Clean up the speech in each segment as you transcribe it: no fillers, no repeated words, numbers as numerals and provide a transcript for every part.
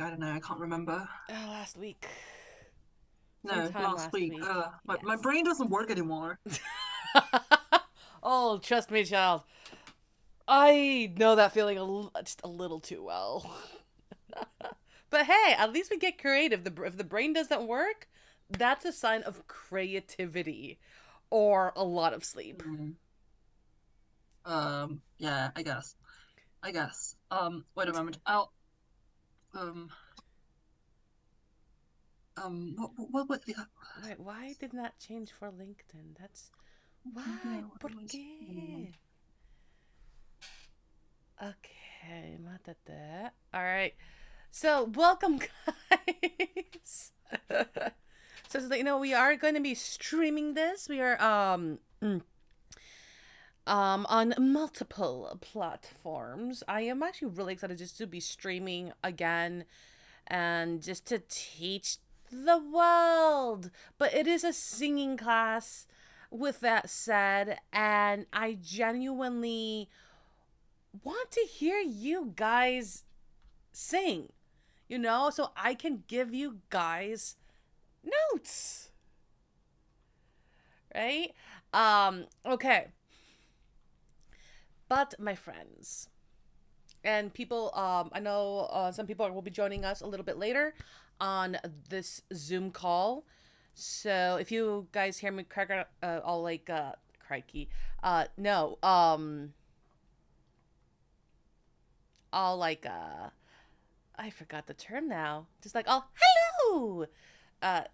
I don't know. I can't remember. Last week. No, Sometime last last week. week. My Yes. brain doesn't work anymore. Oh, trust me, child. I know that feeling just a little too well. But hey, at least we get creative. If the brain doesn't work, that's a sign of creativity or a lot of sleep. Hmm. Yeah, I guess. I guess. Wait a moment. I'll. Um. What the? Wait, why did that change for LinkedIn? That's why. Yeah, what ¿Por was? qué? Okay, matata. All right. So, welcome, guys. So that you know, we are going to be streaming this. We are on multiple platforms. I am actually really excited just to be streaming again and just to teach the world. But it is a singing class, with that said, and I genuinely want to hear you guys sing, so I can give you guys notes, right? Okay. But my friends and people, I know some people will be joining us a little bit later on this Zoom call. So if you guys hear me crack, all like, crikey, no, all like, I forgot the term now. Just like, oh, hello. Uh,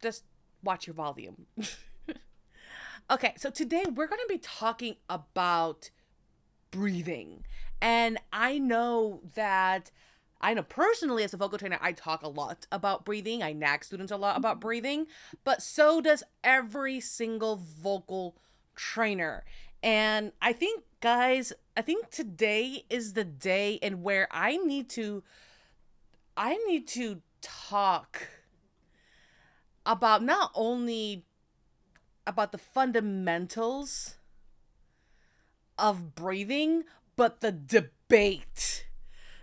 just watch your volume. Okay, so today we're going to be talking about breathing. And I know personally as a vocal trainer, I talk a lot about breathing. I nag students a lot about breathing, but so does every single vocal trainer. And I think today is the day in where I need to talk about not only about the fundamentals of breathing, but the debate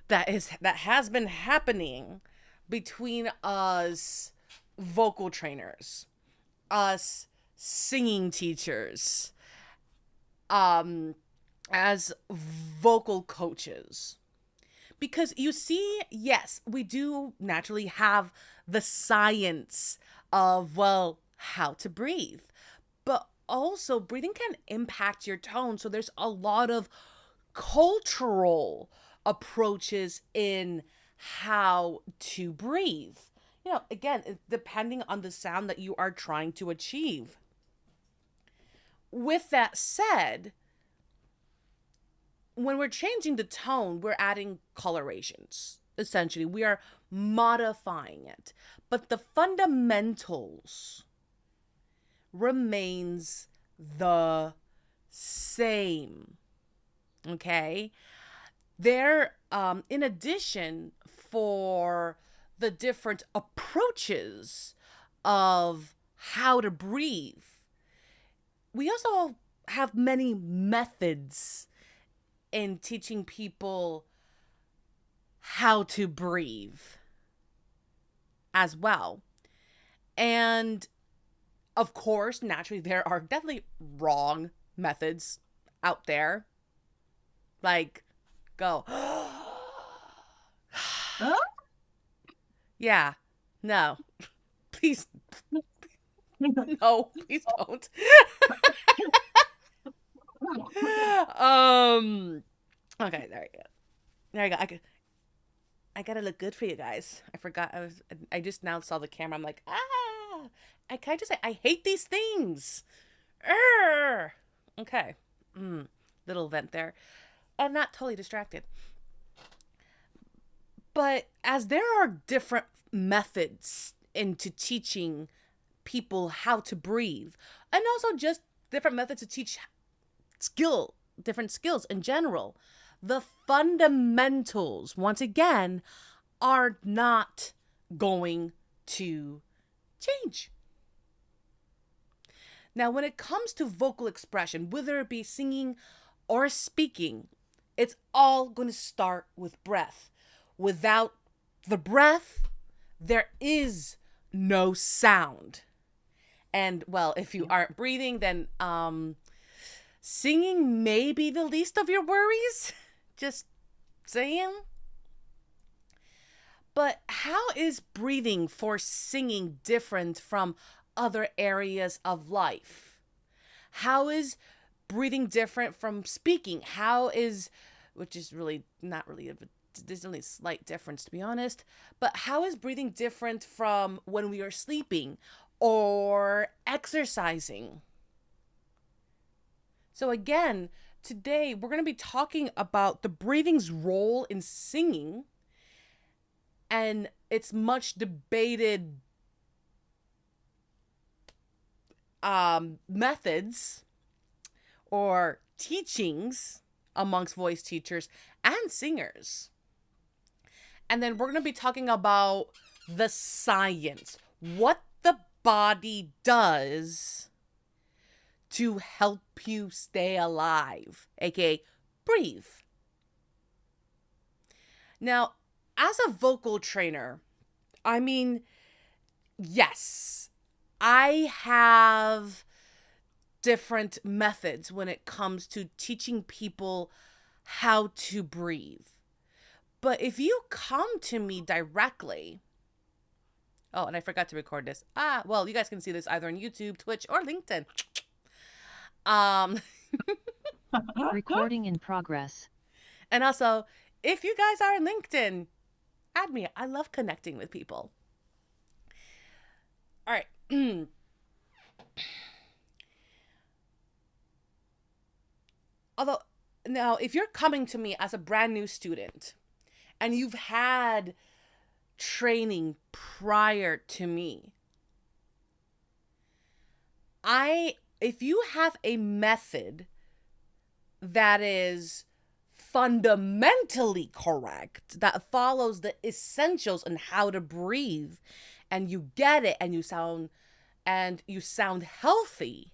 that has been happening between us vocal trainers, us singing teachers, um, as vocal coaches. Because you see, yes, we do naturally have the science of, well, how to breathe. But also, breathing can impact your tone. So there's a lot of cultural approaches in how to breathe. Again, depending on the sound that you are trying to achieve. With that said, when we're changing the tone, we're adding colorations. Essentially, we are modifying it. But the fundamentals remains the same. Okay? There, in addition, for the different approaches of how to breathe, we also have many methods in teaching people how to breathe as well. And of course, naturally, there are definitely wrong methods out there. Like, go. Huh? Yeah. No. Please, no, please don't. um. Okay, there you go. There you go. I gotta look good for you guys. I forgot. I just now saw the camera. I'm like, ah. Can I just say I hate these things. Urgh. Okay. Little vent there. And not totally distracted. But as there are different methods into teaching people how to breathe, and also just different methods to teach different skills in general, the fundamentals, once again, are not going to change. Now, when it comes to vocal expression, whether it be singing or speaking, it's all going to start with breath. Without the breath, there is no sound. And well, if you Yeah. aren't breathing, then singing may be the least of your worries. Just saying. But how is breathing for singing different from other areas of life? How is breathing different from speaking? How is, which is really not really there's only a slight difference to be honest, but how is breathing different from when we are sleeping or exercising? So again, today we're going to be talking about the breathing's role in singing and its much debated methods or teachings amongst voice teachers and singers. And then we're going to be talking about the science, what the body does to help you stay alive, aka breathe. Now, as a vocal trainer, I mean, yes, I have different methods when it comes to teaching people how to breathe. But if you come to me directly, oh, and I forgot to record this. Well, you guys can see this either on YouTube, Twitch, or LinkedIn. Um, Recording in progress. and also, if you guys are on LinkedIn, add me. I love connecting with people. All right. Although, now, if you're coming to me as a brand new student and you've had training prior to me, if you have a method that is fundamentally correct, that follows the essentials on how to breathe, and you get it and you sound healthy,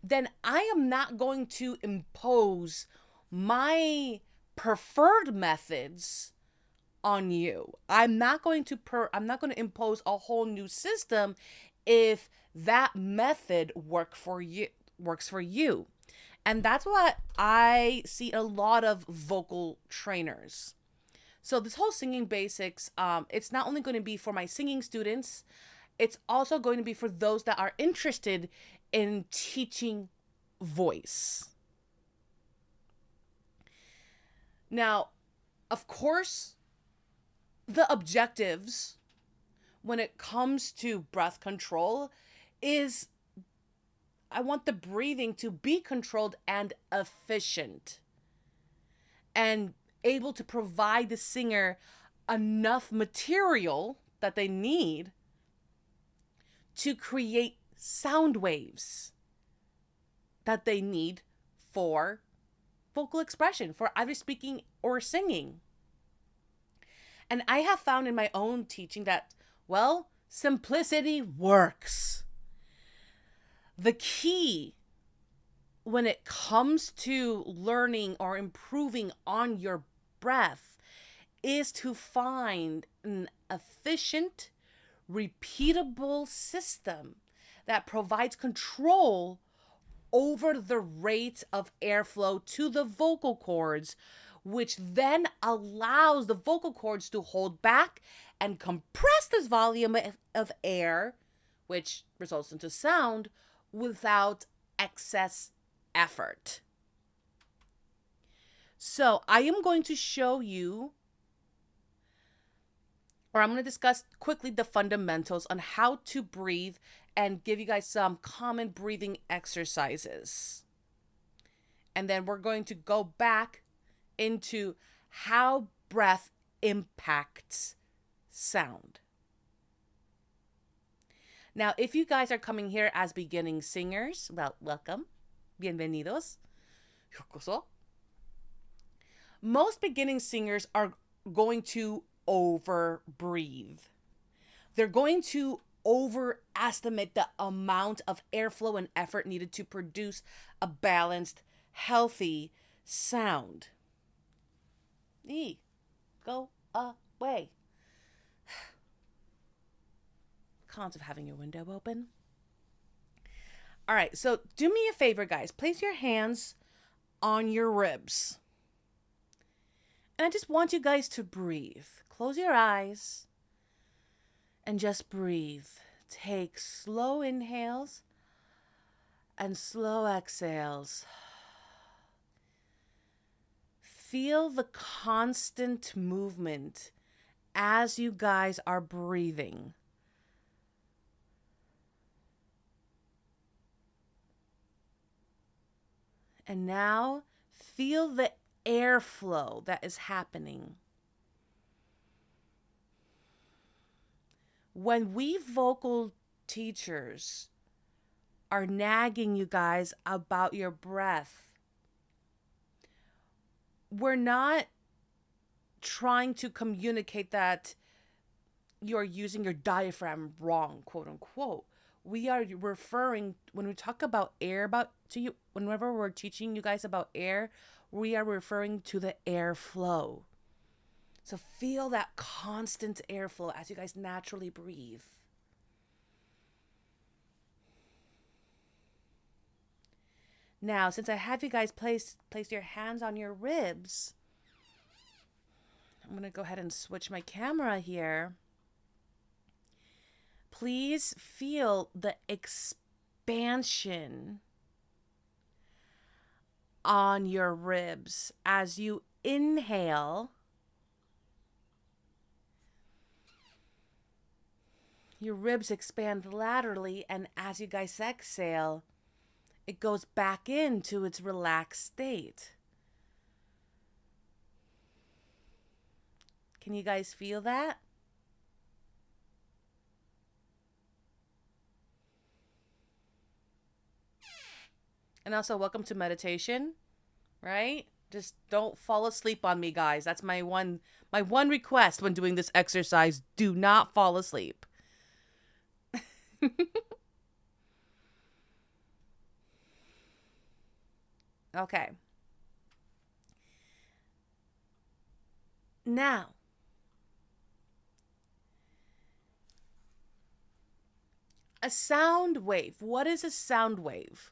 then I am not going to impose my preferred methods on you. I'm not going to impose a whole new system if that method works for you. And that's what I see a lot of vocal trainers. So this whole singing basics, it's not only going to be for my singing students, it's also going to be for those that are interested in teaching voice. Now, of course, the objectives when it comes to breath control is I want the breathing to be controlled and efficient and able to provide the singer enough material that they need to create sound waves that they need for vocal expression, for either speaking or singing. And I have found in my own teaching that, well, simplicity works. The key when it comes to learning or improving on your breath is to find an efficient, repeatable system that provides control over the rate of airflow to the vocal cords, which then allows the vocal cords to hold back and compress this volume of air, which results into sound without excess effort. So I am going to show you, or I'm going to discuss quickly the fundamentals on how to breathe and give you guys some common breathing exercises. And then we're going to go back into how breath impacts sound. Now, if you guys are coming here as beginning singers, well, welcome. Bienvenidos. Yokoso. Most beginning singers are going to over breathe. They're going to overestimate the amount of airflow and effort needed to produce a balanced, healthy sound. Go way. Cons of having your window open. All right, so do me a favor, guys. Place your hands on your ribs. And I just want you guys to breathe. Close your eyes and just breathe. Take slow inhales and slow exhales. Feel the constant movement as you guys are breathing. And now feel the airflow that is happening. When we vocal teachers are nagging you guys about your breath, we're not trying to communicate that you're using your diaphragm wrong, quote unquote. We are referring, when we talk about air, about to you, whenever we're teaching you guys about air, we are referring to the airflow. So feel that constant airflow as you guys naturally breathe. Now, since I have you guys place your hands on your ribs, I'm going to go ahead and switch my camera here. Please feel the expansion on your ribs as you inhale. Your ribs expand laterally, and as you guys exhale, it goes back into its relaxed state. Can you guys feel that? And also, welcome to meditation, right? Just don't fall asleep on me, guys. That's my one request when doing this exercise. Do not fall asleep. Okay. Now, a sound wave. What is a sound wave?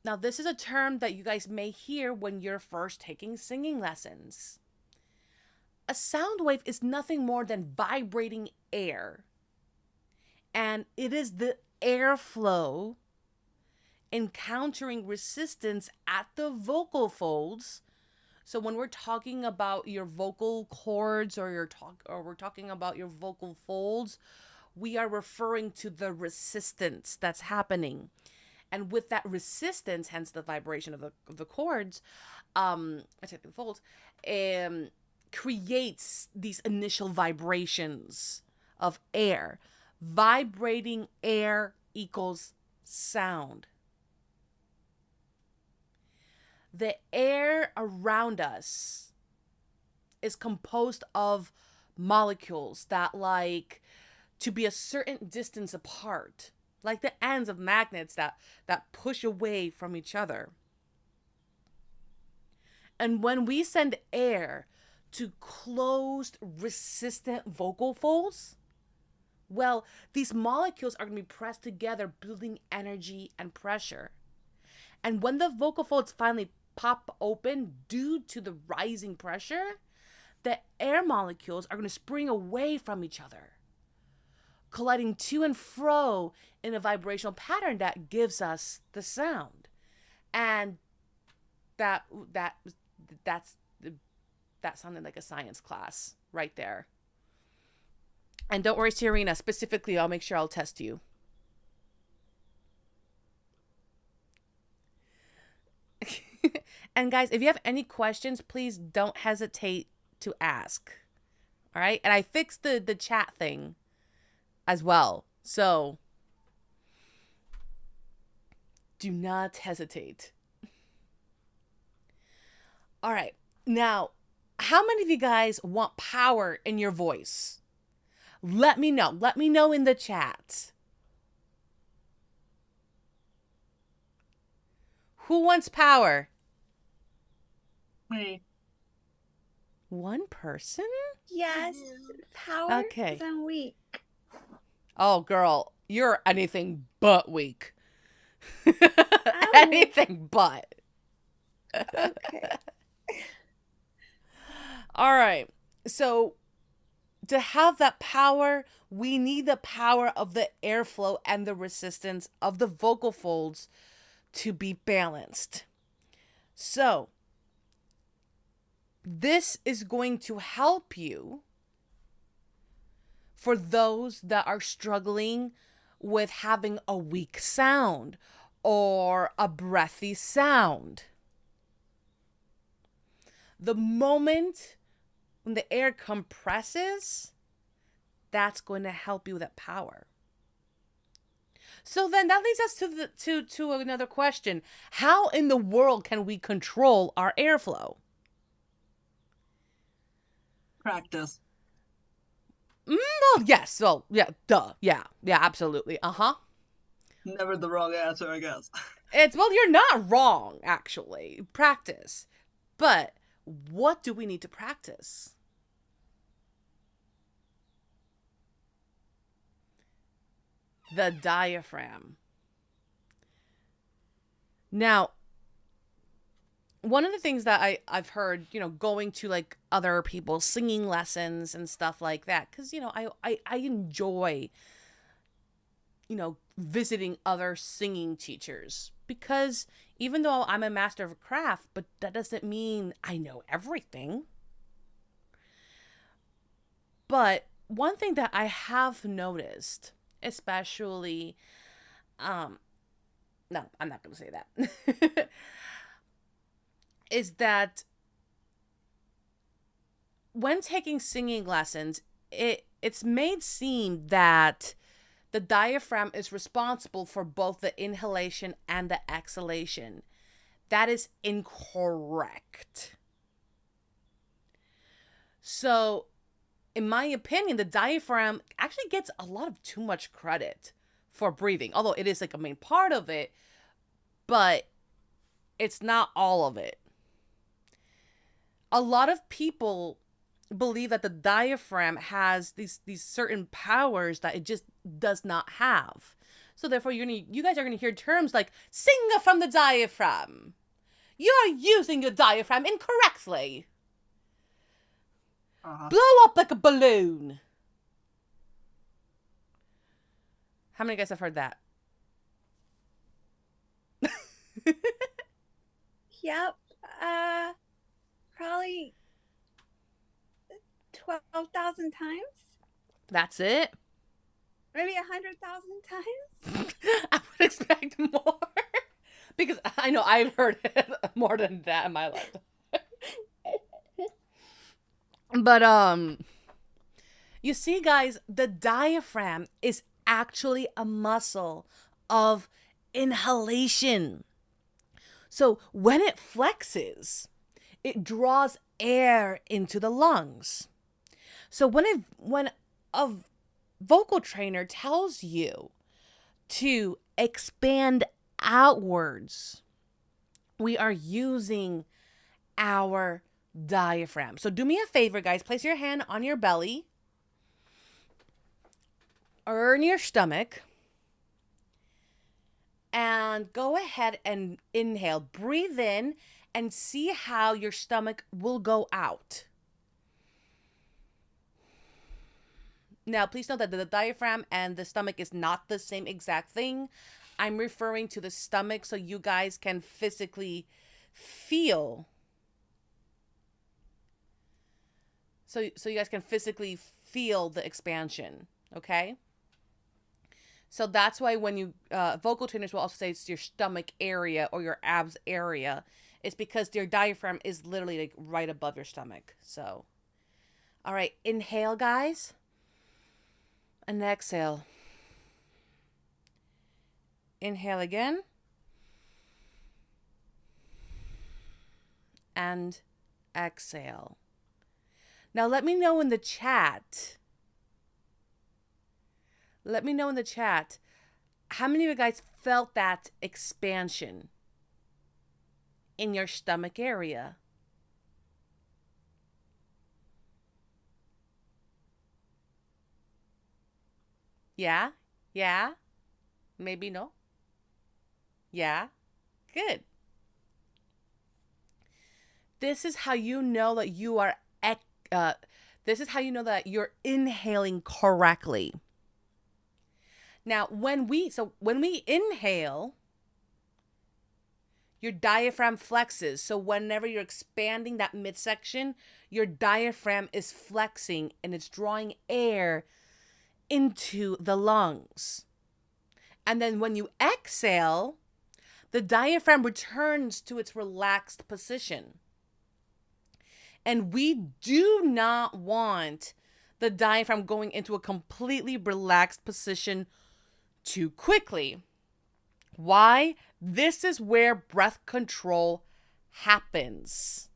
Now, this is a term that you guys may hear when you're first taking singing lessons. A sound wave is nothing more than vibrating air, and it is the airflow encountering resistance at the vocal folds. So when we're talking about your vocal cords or we're talking about your vocal folds, we are referring to the resistance that's happening. And with that resistance, hence the vibration of the cords, I take the folds, creates these initial vibrations of air. Vibrating air equals sound. The air around us is composed of molecules that like to be a certain distance apart, like the ends of magnets that push away from each other. And when we send air to closed resistant vocal folds, well, these molecules are going to be pressed together, building energy and pressure. And when the vocal folds finally pop open due to the rising pressure, the air molecules are going to spring away from each other, colliding to and fro in a vibrational pattern that gives us the sound. And that that that's that sounded like a science class right there. And don't worry, Serena, specifically, I'll make sure I'll test you. And guys, if you have any questions, please don't hesitate to ask. All right? And I fixed the chat thing as well. So do not hesitate. All right. Now, how many of you guys want power in your voice? Let me know. Let me know in the chat. Who wants power? Me. One person? Yes, power, because Okay. I'm weak. Oh, girl, you're anything but weak. I'm Anything but. okay. All right. So, to have that power, we need the power of the airflow and the resistance of the vocal folds to be balanced. So, this is going to help you for those that are struggling with having a weak sound or a breathy sound. The moment when the air compresses, that's going to help you with that power. So then that leads us to another question. How in the world can we control our airflow? Practice. Well, yes. So, yeah, duh. Yeah. Yeah, absolutely. Uh-huh. Never the wrong answer, I guess. It's well, you're not wrong actually. Practice. But what do we need to practice? The diaphragm. Now, one of the things that I've heard, going to like other people's singing lessons and stuff like that, because, I enjoy, visiting other singing teachers because even though I'm a master of a craft, but that doesn't mean I know everything. But one thing that I have noticed, especially, um, no, I'm not going to say that, is that when taking singing lessons, it's made seem that the diaphragm is responsible for both the inhalation and the exhalation. That is incorrect. So, in my opinion, the diaphragm actually gets a lot of too much credit for breathing, although it is like a main part of it, but it's not all of it. A lot of people believe that the diaphragm has these certain powers that it just does not have. So therefore you guys are gonna hear terms like sing from the diaphragm. You're using your diaphragm incorrectly. Uh-huh. Blow up like a balloon. How many of you guys have heard that? Yep. Probably 12,000 times. That's it? Maybe 100,000 times. I would expect more. Because I know I've heard it more than that in my life. But you see guys, the diaphragm is actually a muscle of inhalation. So when it flexes, it draws air into the lungs. So when a vocal trainer tells you to expand outwards, we are using our diaphragm. So do me a favor, guys. Place your hand on your belly or in your stomach and go ahead and inhale. Breathe in and see how your stomach will go out. Now, please note that the diaphragm and the stomach is not the same exact thing. I'm referring to the stomach so you guys can physically feel. So you guys can physically feel the expansion, okay? So that's why when you, vocal trainers will also say it's your stomach area or your abs area. It's because your diaphragm is literally like right above your stomach. So, all right, inhale, guys. And exhale. Inhale again. And exhale. Now let me know in the chat. Let me know in the chat how many of you guys felt that expansion in your stomach area. Yeah? Yeah? Maybe no? Yeah? Good. This is how you know that you are uh, this is how you know that you're inhaling correctly. Now, when we inhale, your diaphragm flexes. So whenever you're expanding that midsection, your diaphragm is flexing and it's drawing air into the lungs. And then when you exhale, the diaphragm returns to its relaxed position. And we do not want the diaphragm going into a completely relaxed position too quickly. Why? This is where breath control happens.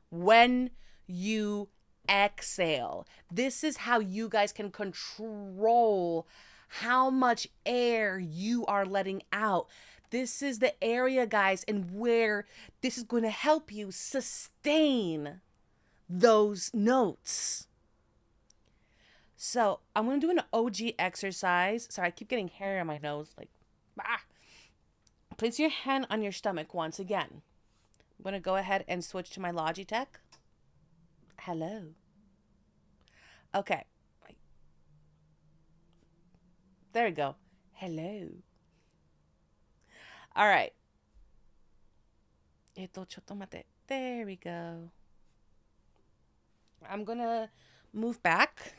When you exhale, this is how you guys can control how much air you are letting out. This is the area, guys, and where this is going to help you sustain those notes. So I'm going to do an OG exercise. Sorry, I keep getting hair on my nose. Like, ah. Place your hand on your stomach once again. I'm going to go ahead and switch to my Logitech. Hello. Okay. There we go. Hello. All right. There we go. I'm going to move back.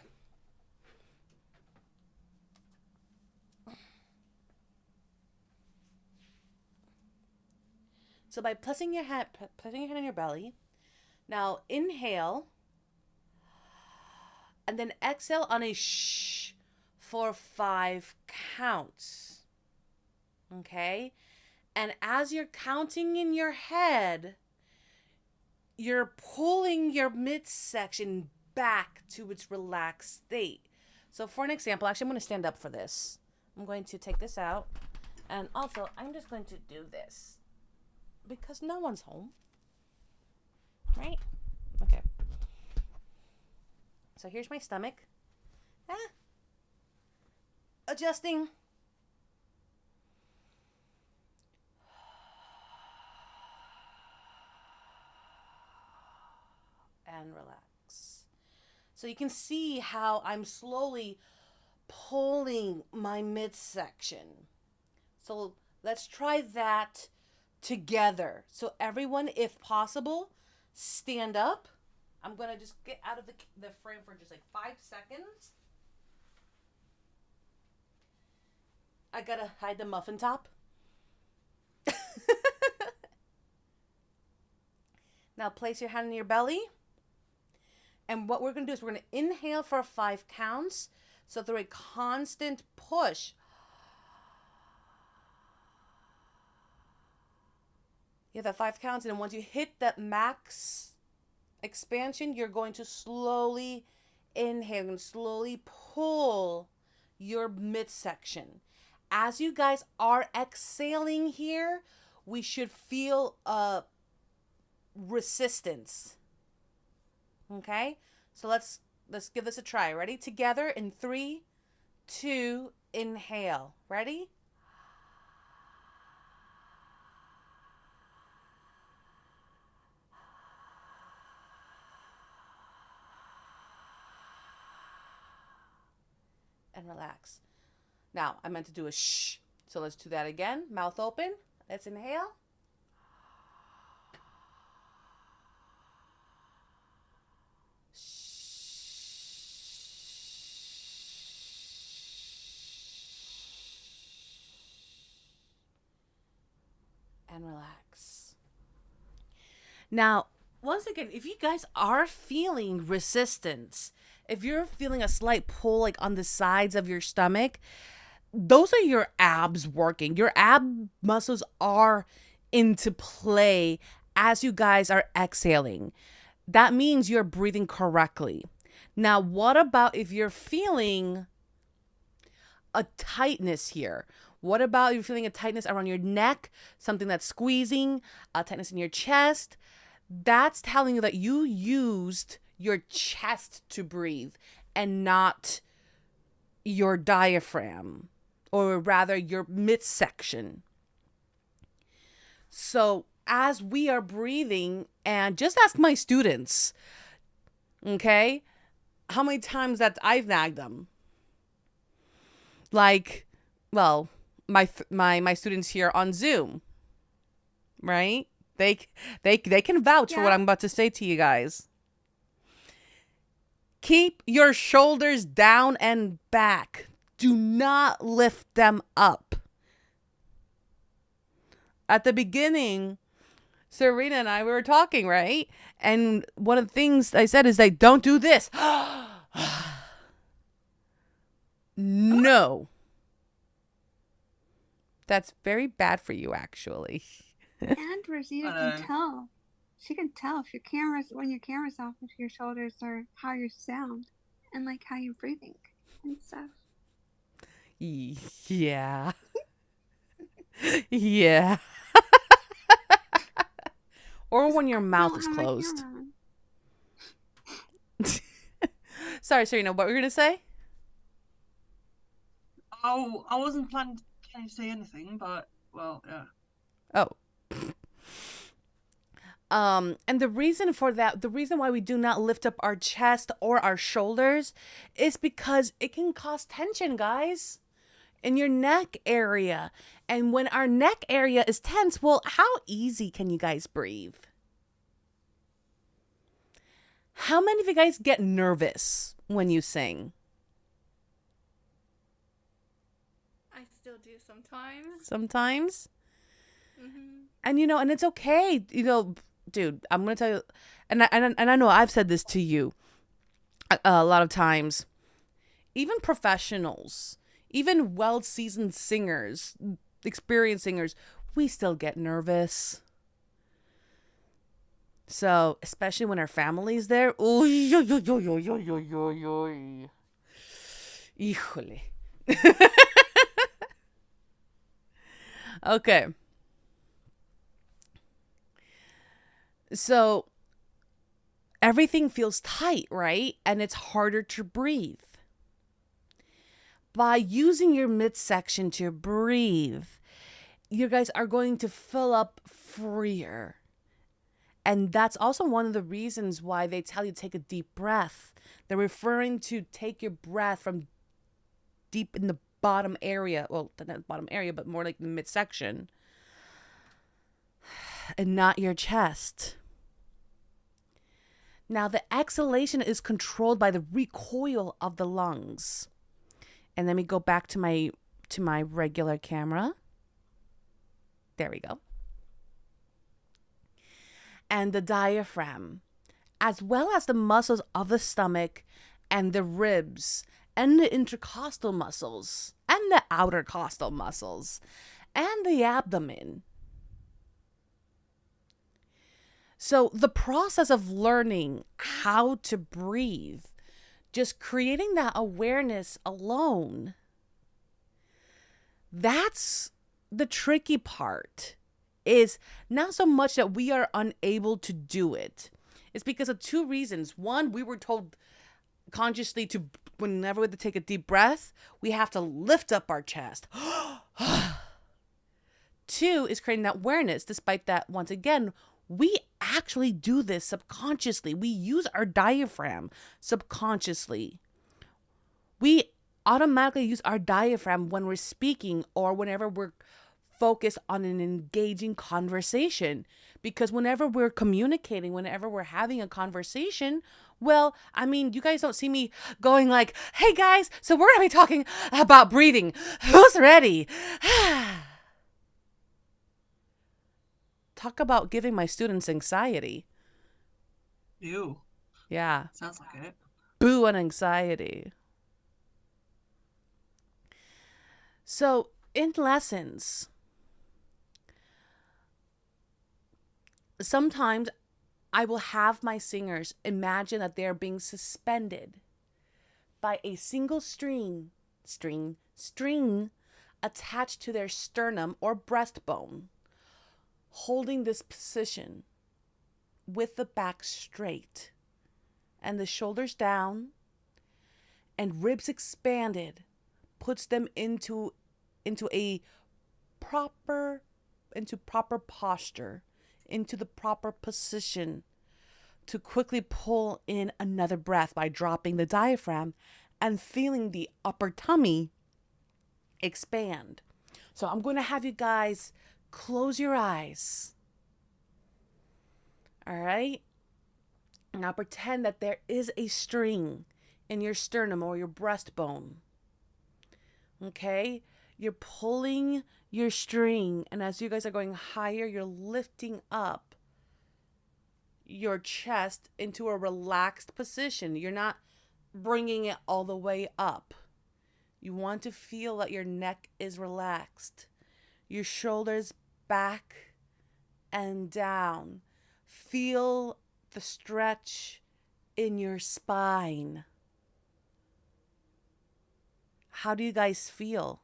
So by placing your hand on your belly, now inhale, and then exhale on a shh for 5 counts. Okay? And as you're counting in your head, you're pulling your midsection back to its relaxed state. So for an example, actually I'm going to stand up for this. I'm going to take this out. And also, I'm just going to do this. Because no one's home. Right? Okay. So here's my stomach. Adjusting. And relax. So you can see how I'm slowly pulling my midsection. So let's try that together. So everyone, if possible, stand up. I'm going to just get out of the frame for just like 5 seconds. I got to hide the muffin top. Now place your hand on your belly. And what we're going to do is we're going to inhale for 5 counts. So through a constant push. You have that 5 counts, and then once you hit that max expansion, you're going to slowly inhale and slowly pull your midsection. As you guys are exhaling here, we should feel a resistance. Okay? So let's give this a try. Ready? Together in 3, 2, inhale. Ready? And relax. Now, I meant to do a shh. So let's do that again. Mouth open. Let's inhale. And relax. Now, once again, if you guys are feeling resistance, if you're feeling a slight pull like on the sides of your stomach, those are your abs working. Your ab muscles are into play as you guys are exhaling. That means you're breathing correctly. Now, what about if you're feeling a tightness here? What about if you're feeling a tightness around your neck, something that's squeezing, a tightness in your chest? That's telling you that you used your chest to breathe and not your diaphragm, or rather your midsection. So as we are breathing, and just ask my students, okay, how many times that I've nagged them. Like, well, my students here on Zoom, right? They they can vouch for what Yeah. I'm about to say to you guys. Keep your shoulders down and back. Do not lift them up. At the beginning, Serena and I, we were talking, right? And one of the things I said is like, don't do this. No. That's very bad for you, actually. And Rosita I can know. tell. She can tell if your camera's when your camera's off, if your shoulders are how you sound and like how you're breathing and stuff. Yeah. Yeah. Or when your I mouth don't is have my closed. camera on. Sorry, Serena, what were you going to say? Oh, I wasn't planning to say anything, but well, yeah. Oh. And the reason for that, the reason why we do not lift up our chest or our shoulders is because it can cause tension, guys, in your neck area. And when our neck area is tense, well, how easy can you guys breathe? How many of you guys get nervous when you sing? I still do sometimes. Sometimes? Mm-hmm. And and it's okay. Dude, I'm going to tell you, and I know I've said this to you a lot of times. Even professionals, even well-seasoned singers, experienced singers, we still get nervous. So, especially when our family's there. Híjole. Okay. So, everything feels tight, right? And it's harder to breathe. By using your midsection to breathe, you guys are going to fill up freer. And that's also one of the reasons why they tell you to take a deep breath. They're referring to take your breath from deep in the bottom area. Well, not the bottom area, but more like the midsection. And not your chest. Now, the exhalation is controlled by the recoil of the lungs. And let me go back to my regular camera. There we go. And the diaphragm, as well as the muscles of the stomach and the ribs and the intercostal muscles and the outer costal muscles and the abdomen. So the process of learning how to breathe, just creating that awareness alone, that's the tricky part. Is not so much that we are unable to do it. It's because of two reasons. One, we were told consciously to, whenever we have to take a deep breath, we have to lift up our chest. Two is creating that awareness, despite that, once again, we actually do this subconsciously. We use our diaphragm subconsciously. We automatically use our diaphragm when we're speaking or whenever we're focused on an engaging conversation. Because whenever we're communicating, whenever we're having a conversation, well, I mean, you guys don't see me going like, hey guys, so we're going to be talking about breathing. Who's ready? Talk about giving my students anxiety. Ew. Yeah. Sounds like it. Boo and anxiety. So, in lessons, sometimes I will have my singers imagine that they're being suspended by a single string attached to their sternum or breastbone, holding this position with the back straight and the shoulders down and ribs expanded puts them into a proper proper posture, into the proper position to quickly pull in another breath by dropping the diaphragm and feeling the upper tummy expand. So I'm going to have you guys close your eyes. All right? Now pretend that there is a string in your sternum or your breastbone. Okay? You're pulling your string, and as you guys are going higher, you're lifting up your chest into a relaxed position. You're not bringing it all the way up. You want to feel that your neck is relaxed, your shoulders back and down. Feel the stretch in your spine. How do you guys feel?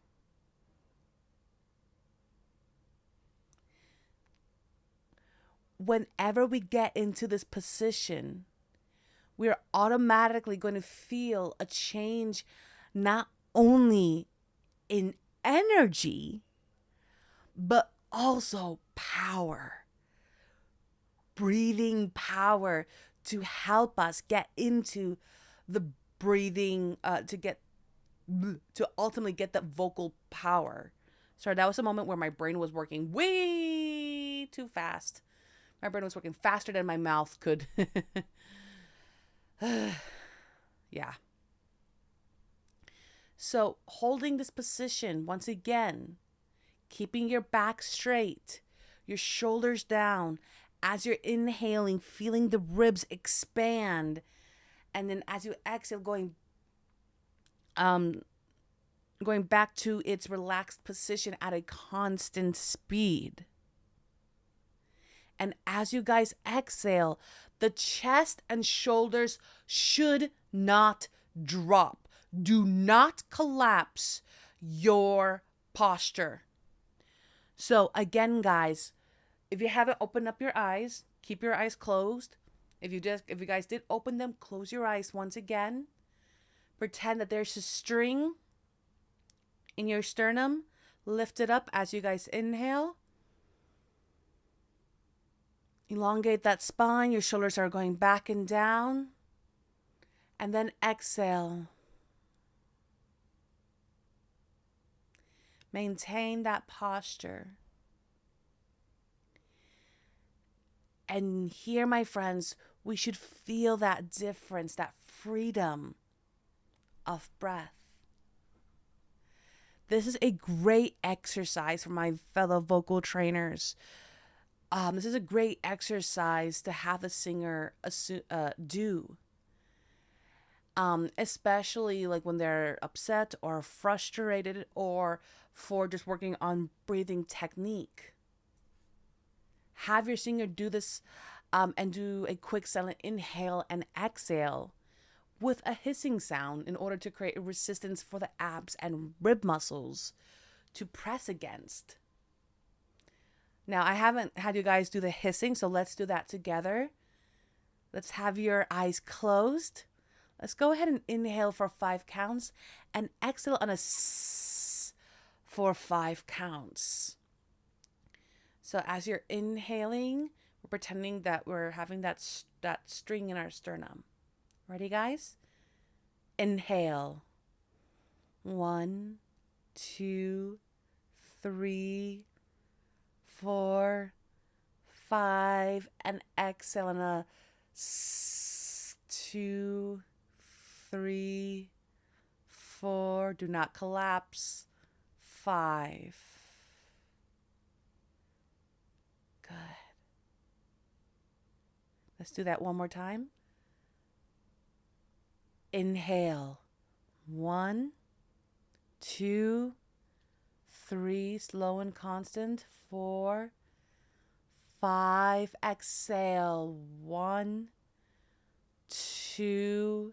Whenever we get into this position, we're automatically going to feel a change, not only in energy, but also power. Breathing power to help us get into the breathing, to ultimately get that vocal power. Sorry, that was a moment where my brain was working way too fast. My brain was working faster than my mouth could. Yeah. So holding this position, once again, keeping your back straight, your shoulders down, as you're inhaling, feeling the ribs expand, and then as you exhale, going back to its relaxed position at a constant speed. And as you guys exhale, the chest and shoulders should not drop. Do not collapse your posture. So again, guys, if you haven't opened up your eyes, keep your eyes closed. If you guys did open them, close your eyes once again. Pretend that there's a string in your sternum. Lift it up as you guys inhale. Elongate that spine. Your shoulders are going back and down. And then exhale. Maintain that posture. And here, my friends, we should feel that difference, that freedom of breath. This is a great exercise for my fellow vocal trainers. This is a great exercise to have the singer do. Especially like when they're upset or frustrated, or for just working on breathing technique. Have your singer do this and do a quick silent inhale and exhale with a hissing sound in order to create a resistance for the abs and rib muscles to press against. Now, I haven't had you guys do the hissing, so let's do that together. Let's have your eyes closed. Let's go ahead and inhale for 5 counts and exhale on a s for 5 counts. So as you're inhaling, we're pretending that we're having that string in our sternum. Ready, guys? Inhale. 1, 2, 3, 4, 5, and exhale on a 2, 3, 4. Do not collapse. 5. Good. Let's do that one more time. Inhale. 1, 2, 3. Slow and constant. 4, 5. Exhale. 1, 2,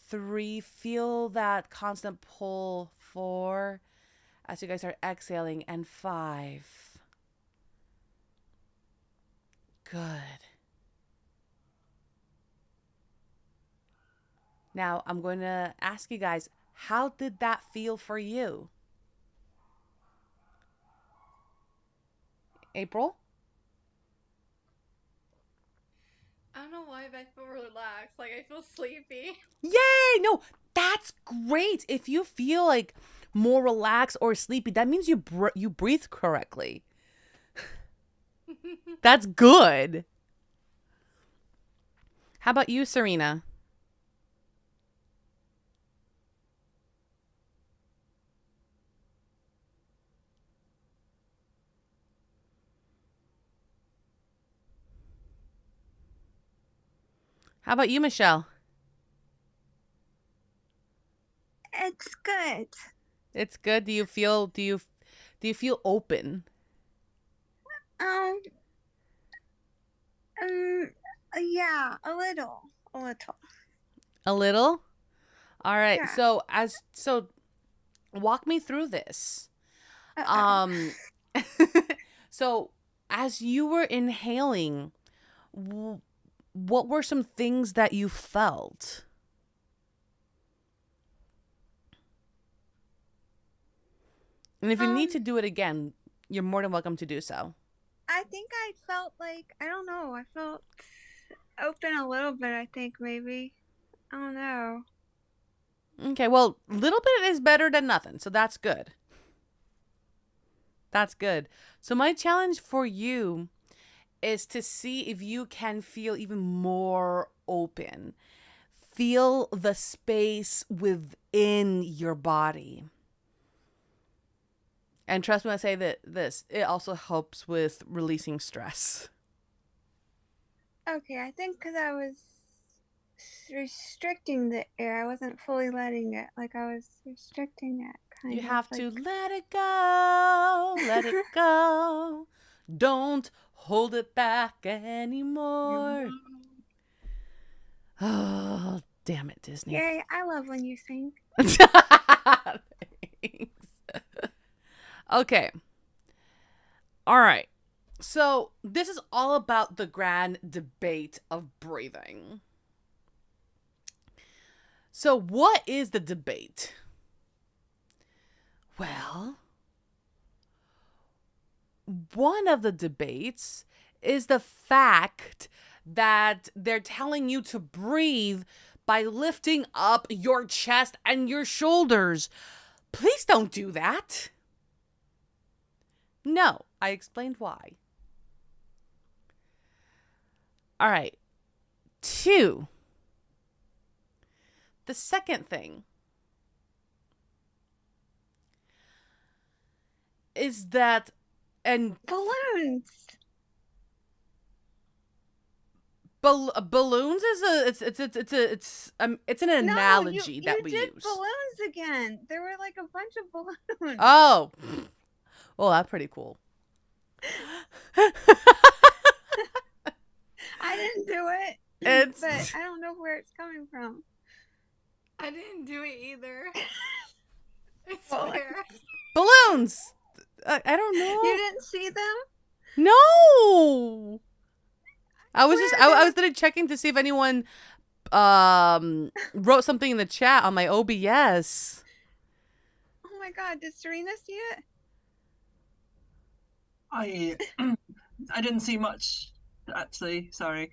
3. Feel that constant pull. 4. As you guys are exhaling. And 5. Good. Now I'm going to ask you guys, How did that feel for you? April? I don't know why, but I feel relaxed. Like I feel sleepy. Yay! No, that's great. If you feel like more relaxed or sleepy, that means you breathe correctly. That's good. How about you, Serena? How about you, Michelle? It's good. It's good. Do you feel open? Um, um, yeah, a little, a little. A little? All right. Yeah. So walk me through this. Uh-oh. Um so as you were inhaling, w- what were some things that you felt? And if you need Um, to do it again, you're more than welcome to do so. I think I felt like, I don't know, I felt open a little bit, I think, maybe. I don't know. Okay, well, little bit is better than nothing, so that's good. That's good. So my challenge for you is to see if you can feel even more open. Feel the space within your body. And trust me when I say that it also helps with releasing stress. Okay, I think because I was restricting the air, I wasn't fully letting it. Like I was restricting it, You kind of. have Like, to let it go. Don't hold it back anymore. Oh, damn it, Disney. yay, I love when you sing. Thanks. Okay. All right. So, this is all about the grand debate of breathing. So, what is the debate? Well, one of the debates is the fact that they're telling you to breathe by lifting up your chest and your shoulders. Please don't do that. No, I explained why. All right. 2. The second thing is that, and Balloons. balloons is it's an analogy No, that you we did use. balloons again. There were like a bunch of balloons. Oh, well, that's pretty cool. I didn't do it, It's but I don't know where it's coming from. I didn't do it either. I Well, swear. balloons. I don't know. you didn't see them? No. I was just Where I was literally checking to see if anyone wrote something in the chat on my OBS. Oh my god, did Serena see it? I I didn't see much actually. Sorry.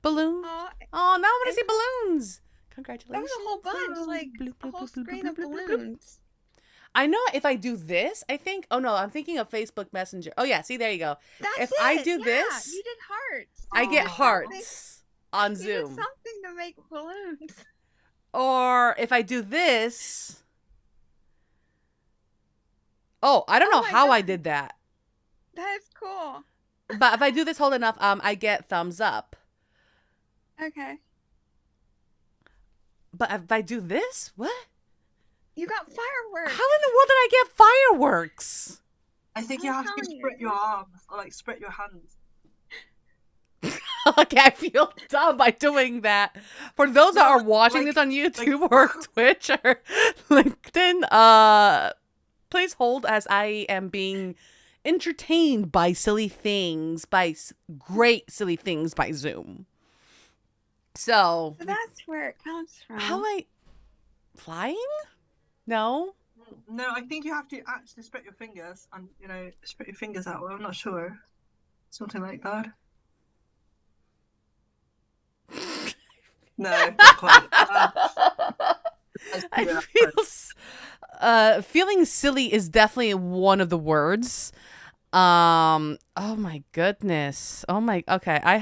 Balloons. Oh, Oh, now I want to it see balloons. that Congratulations. was a whole bunch, like Bloop, a bloop, whole bloop, bloop, screen bloop, of bloop, bloop, bloop. balloons. I know if I do this, I think. Oh no, I'm thinking of Facebook Messenger. Oh yeah, see there you go. That's If it. I do Yeah, this, you did hearts. I You get did hearts on something. You did Zoom. something to make balloons. Or if I do this, oh, I don't Oh know my how I God. did that. That is cool. But if I do this hold enough, I get thumbs up. Okay. But if I do this, what? You got fireworks. How in the world did I get fireworks? I think I'm you have to telling you. spread your arms or like spread your hands. Okay, I feel dumb by doing that. For those that No, are watching like- this on YouTube or Twitch or LinkedIn, please hold as I am being entertained by silly things, by great silly things by Zoom. So So that's where it comes from. how I flying? No? No, I think you have to actually spread your fingers and spread your fingers out. Well, I'm not sure. Something like that. No, not quite. Let's I figure it out feel first. feeling silly is definitely one of the words. Oh my goodness. Oh my okay. I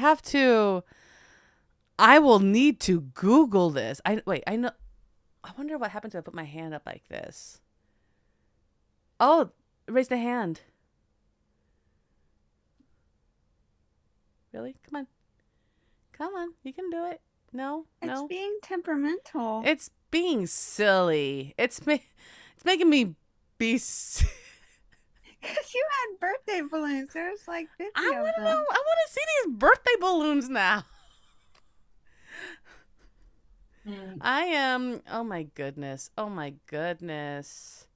will need to Google this. I know I wonder what happens if I put my hand up like this. Oh, raise the hand. Really? Come on. Come on. You can do it. No? It's No? being temperamental. It's being silly. It's making me be Because you had birthday balloons. There's like I 50 want of to know. them. I want to see these birthday balloons now. Mm. I am. Oh my goodness. Oh my goodness.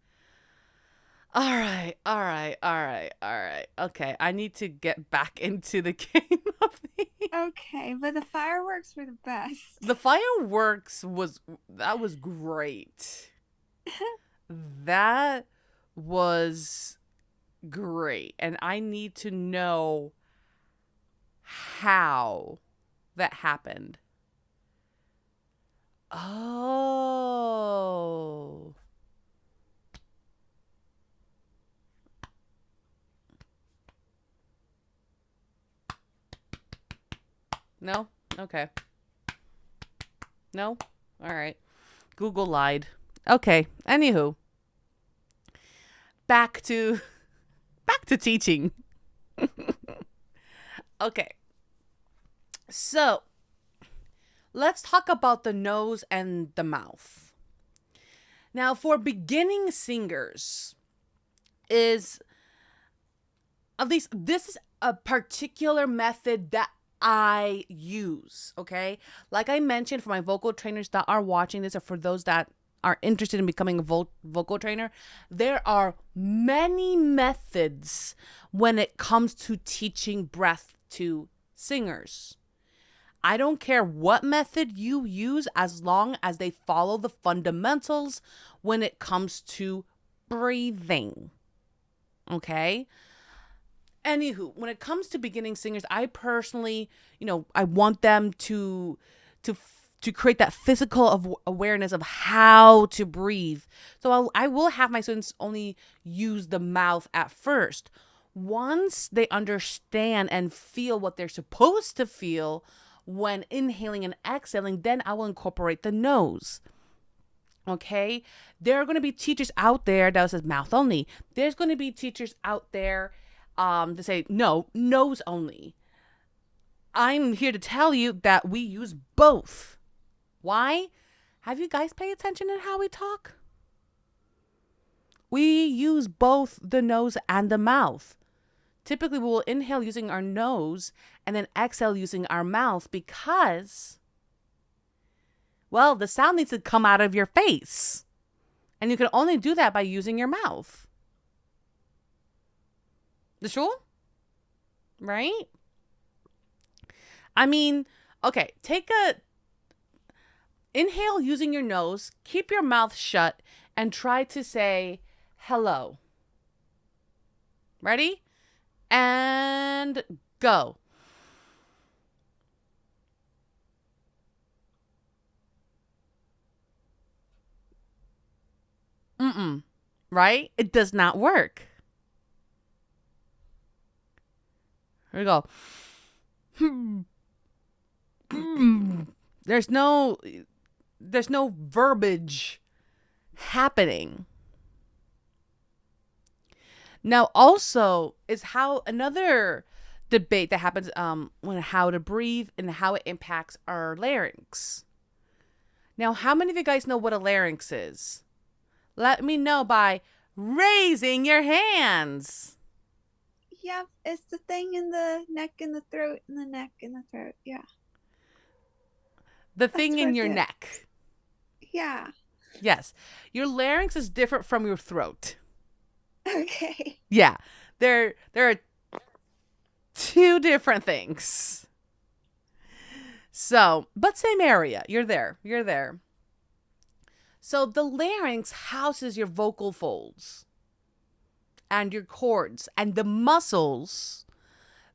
All right. All right. All right. All right. Okay. I need to get back into the game of these. Okay, but the fireworks were the best. The fireworks that was great. That was great. And I need to know how that happened. Oh. No? Okay. No? All right. Google lied. Okay. Anywho, back to back to teaching. Okay. So, let's talk about the nose and the mouth. Now, for beginning singers, is at least this is a particular method that I use, okay? Like I mentioned, for my vocal trainers that are watching this, or for those that are interested in becoming a vocal trainer, there are many methods when it comes to teaching breath to singers. I don't care what method you use as long as they follow the fundamentals when it comes to breathing. Okay? Anywho, when it comes to beginning singers, I personally, I want them to to create that physical awareness of how to breathe. So I will have my students only use the mouth at first. Once they understand and feel what they're supposed to feel when inhaling and exhaling, then I will incorporate the nose. Okay? There are going to be teachers out there that says mouth only. There's going to be teachers out there to say, no, nose only. I'm here to tell you that we use both. Why? Have you guys paid attention to how we talk? We use both the nose and the mouth. Typically, we will inhale using our nose and then exhale using our mouth because, well, the sound needs to come out of your face. And you can only do that by using your mouth. The sure? Right? I mean, okay, inhale using your nose, keep your mouth shut, and try to say hello. Ready? And go. Right? It does not work. Here we go. There's no verbiage happening. Now, also is how another debate that happens when how to breathe and how it impacts our larynx. Now, how many of you guys know what a larynx is? Let me know by raising your hands. Yep, it's the thing in the neck and the throat and the neck and the throat. Yeah. The thing That's in what your it is. neck. Yeah. Yes. Your larynx is different from your throat. Okay. Yeah. There are two different things. So, but same area. You're there. So the larynx houses your vocal folds and your cords and the muscles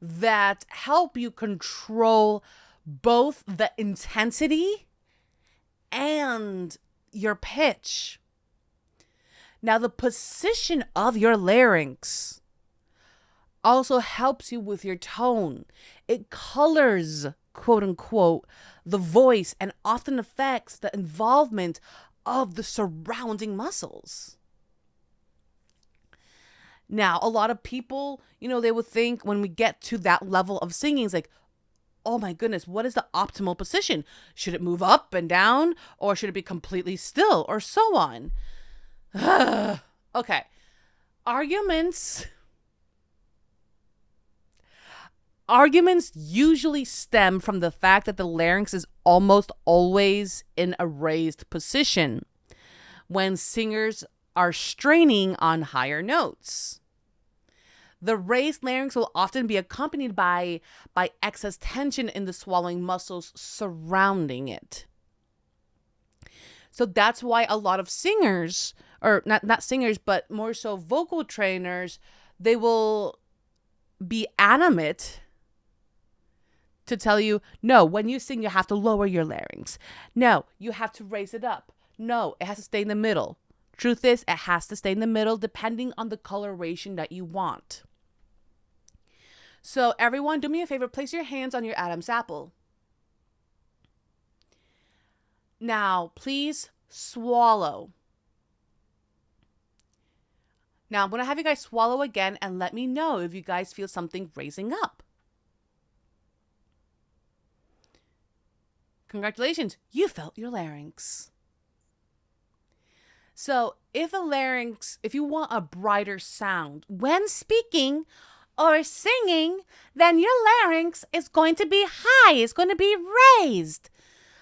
that help you control both the intensity and your pitch. Now, the position of your larynx also helps you with your tone. It colors, quote unquote, the voice and often affects the involvement of the surrounding muscles. Now, a lot of people, they would think when we get to that level of singing, it's like, oh my goodness, what is the optimal position? Should it move up and down, or should it be completely still, or so on? Okay. Arguments usually stem from the fact that the larynx is almost always in a raised position when singers are straining on higher notes. The raised larynx will often be accompanied by excess tension in the swallowing muscles surrounding it. So that's why a lot of singers, or not singers, but more so vocal trainers, they will be animate to tell you, no, when you sing, you have to lower your larynx. No, you have to raise it up. No, it has to stay in the middle. Truth is, it has to stay in the middle depending on the coloration that you want. So everyone, do me a favor, place your hands on your Adam's apple. Now, please swallow. Now, I'm going to have you guys swallow again and let me know if you guys feel something raising up. Congratulations, you felt your larynx. So if you want a brighter sound when speaking or singing, then your larynx is going to be high, it's going to be raised.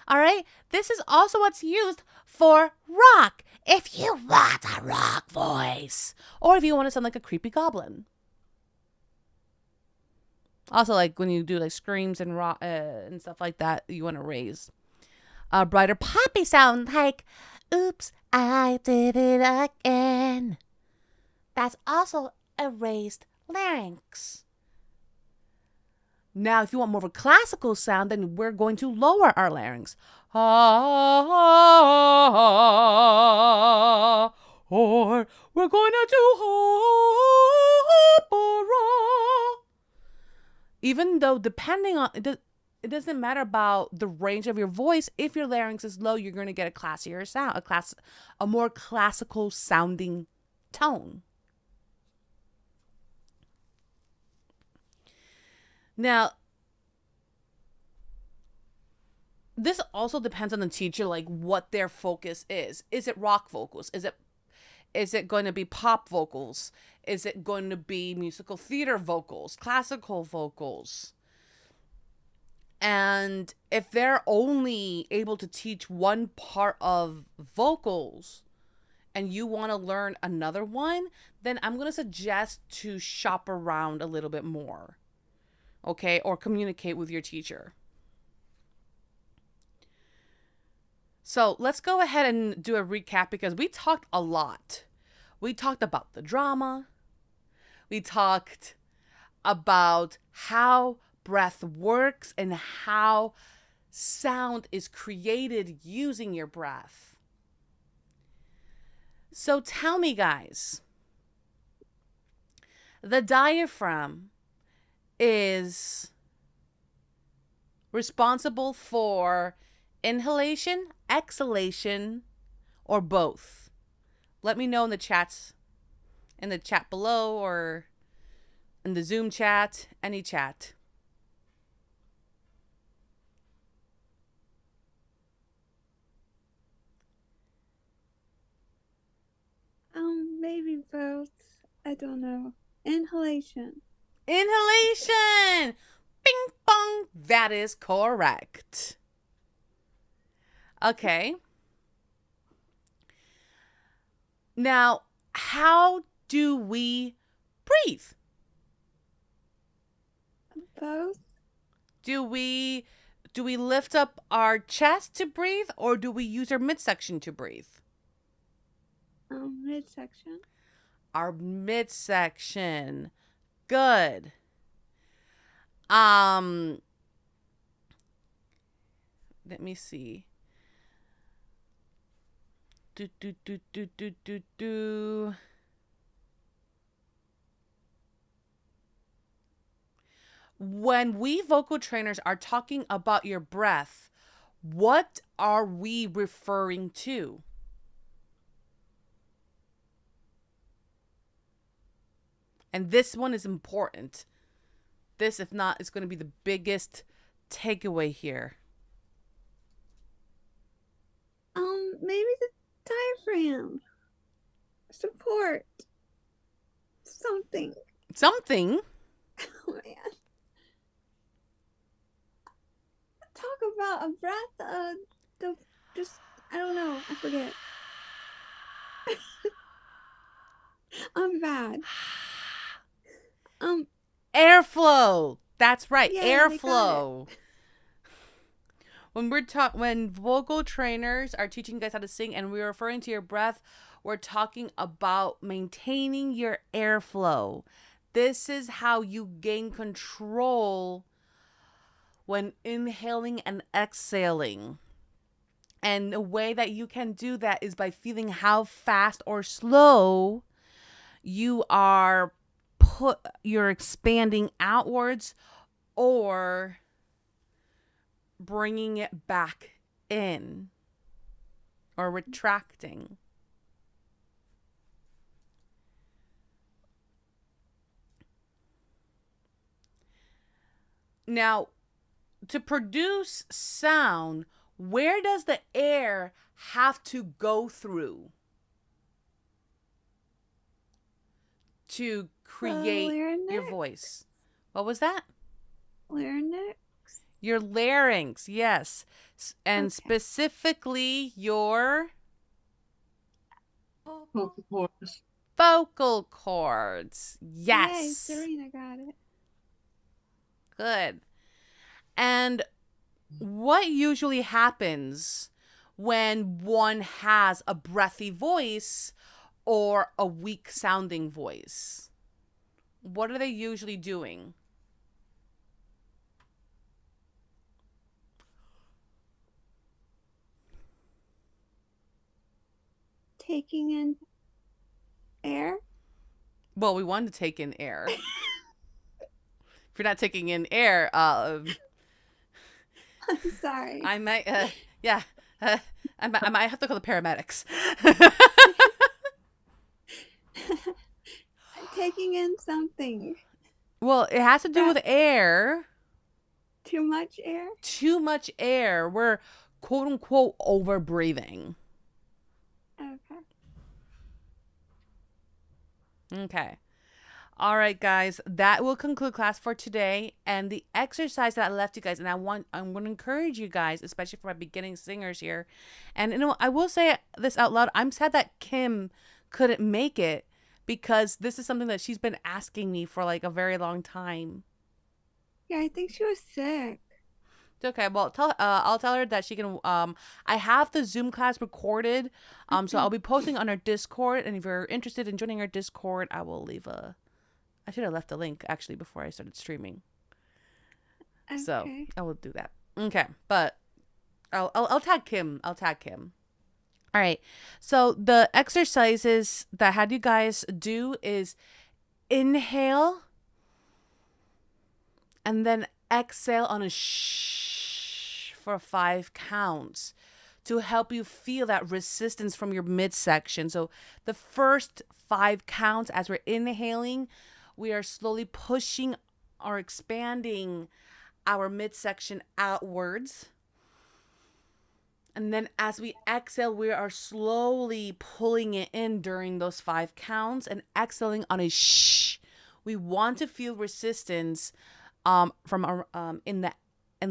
All right? This is also what's used for rock. If you want a rock voice, or if you want to sound like a creepy goblin. Also, like when you do like screams and rock and stuff like that, you want to raise a brighter poppy sound, like "Oops, I did it again." That's also a raised larynx. Now, if you want more of a classical sound, then we're going to lower our larynx. Or we're going to do opera. Even though, depending on it doesn't matter about the range of your voice. If your larynx is low, you're going to get a classier sound, a more classical sounding tone. Now, this also depends on the teacher, like what their focus is. Is it rock vocals? Is it going to be pop vocals? Is it going to be musical theater vocals, classical vocals? And if they're only able to teach one part of vocals and you want to learn another one, then I'm going to suggest to shop around a little bit more. Okay? Or communicate with your teacher. So let's go ahead and do a recap because we talked a lot. We talked about the drama. We talked about how breath works and how sound is created using your breath. So tell me, guys, the diaphragm is responsible for inhalation, exhalation, or both? Let me know in the chat below or in the Zoom chat, any chat. Maybe both. I don't know. Inhalation. Inhalation! Bing bong! That is correct. Okay. Now, how do we breathe? Both. Do we lift up our chest to breathe, or do we use our midsection to breathe? Midsection. Our midsection. Good. Let me see. Do. When we vocal trainers are talking about your breath, what are we referring to? And this one is important. This, if not, is going to be the biggest takeaway here. Maybe the diaphragm. Support. Something. Something? Oh, man. Talk about a breath. I don't know. I forget. I'm bad. Airflow. That's right. Yay, Airflow. When vocal trainers are teaching you guys how to sing and we're referring to your breath, we're talking about maintaining your airflow. This is how you gain control when inhaling and exhaling. And the way that you can do that is by feeling how fast or slow you're expanding outwards or bringing it back in or retracting. Now, to produce sound, where does the air have to go through to create your voice? What was that? Larynx. Your larynx, yes. And specifically your Vocal cords. vocal cords. Yes. Yay, Serena got it. Good. And what usually happens when one has a breathy voice or a weak sounding voice? What are they usually doing? Taking in air. Well, we want to take in air. If you're not taking in air, I'm sorry. I might, I might have to call the paramedics. I'm taking in something. Well, it has to do with air. Too much air? Too much air. We're quote unquote over breathing. Okay. All right, guys. That will conclude class for today. And the exercise that I left you guys, and I'm going to encourage you guys, especially for my beginning singers here. And I will say this out loud. I'm sad that Kim couldn't make it because this is something that she's been asking me for like a very long time. Yeah, I think she was sick. Okay, well, I'll tell her that she can. I have the Zoom class recorded, so I'll be posting on our Discord. And if you're interested in joining our Discord, I will leave I should have left a link actually before I started streaming. Okay. So I will do that. Okay, but I'll tag Kim. All right. So the exercises that I had you guys do is inhale, and then exhale on a for 5 counts to help you feel that resistance from your midsection. So the first 5 counts, as we're inhaling, we are slowly pushing or expanding our midsection outwards. And then as we exhale, we are slowly pulling it in during those 5 counts and exhaling on a shh. We want to feel resistance from our in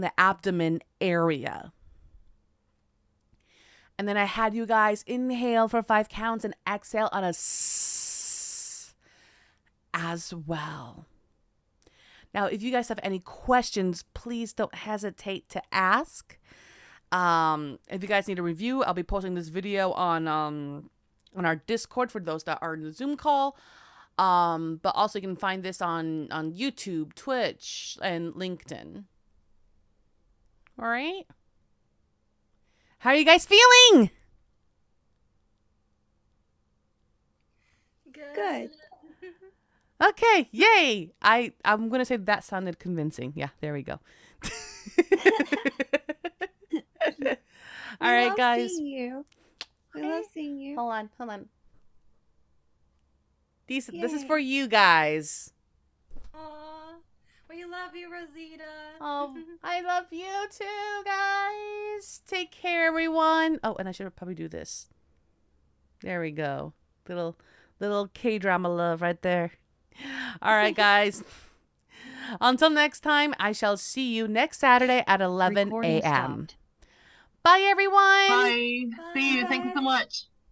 the abdomen area. And then I had you guys inhale for 5 counts and exhale on a s as well. Now, if you guys have any questions, please don't hesitate to ask. If you guys need a review, I'll be posting this video on on our Discord for those that are in the Zoom call. But also you can find this on YouTube, Twitch, and LinkedIn. All right. How are you guys feeling? Good. Okay, yay! I'm gonna say that sounded convincing. Yeah, there we go. All right, guys. Seeing you. We love seeing you. Hold on. This is Yay. for you guys. Aw, we love you, Rosita. Oh, I love you too, guys. Take care, everyone. Oh, and I should probably do this. There we go. Little K-drama love right there. All right, guys. Until next time, I shall see you next Saturday at 11 Recording a.m. stopped. Bye, everyone. Bye. See you. Thank you so much.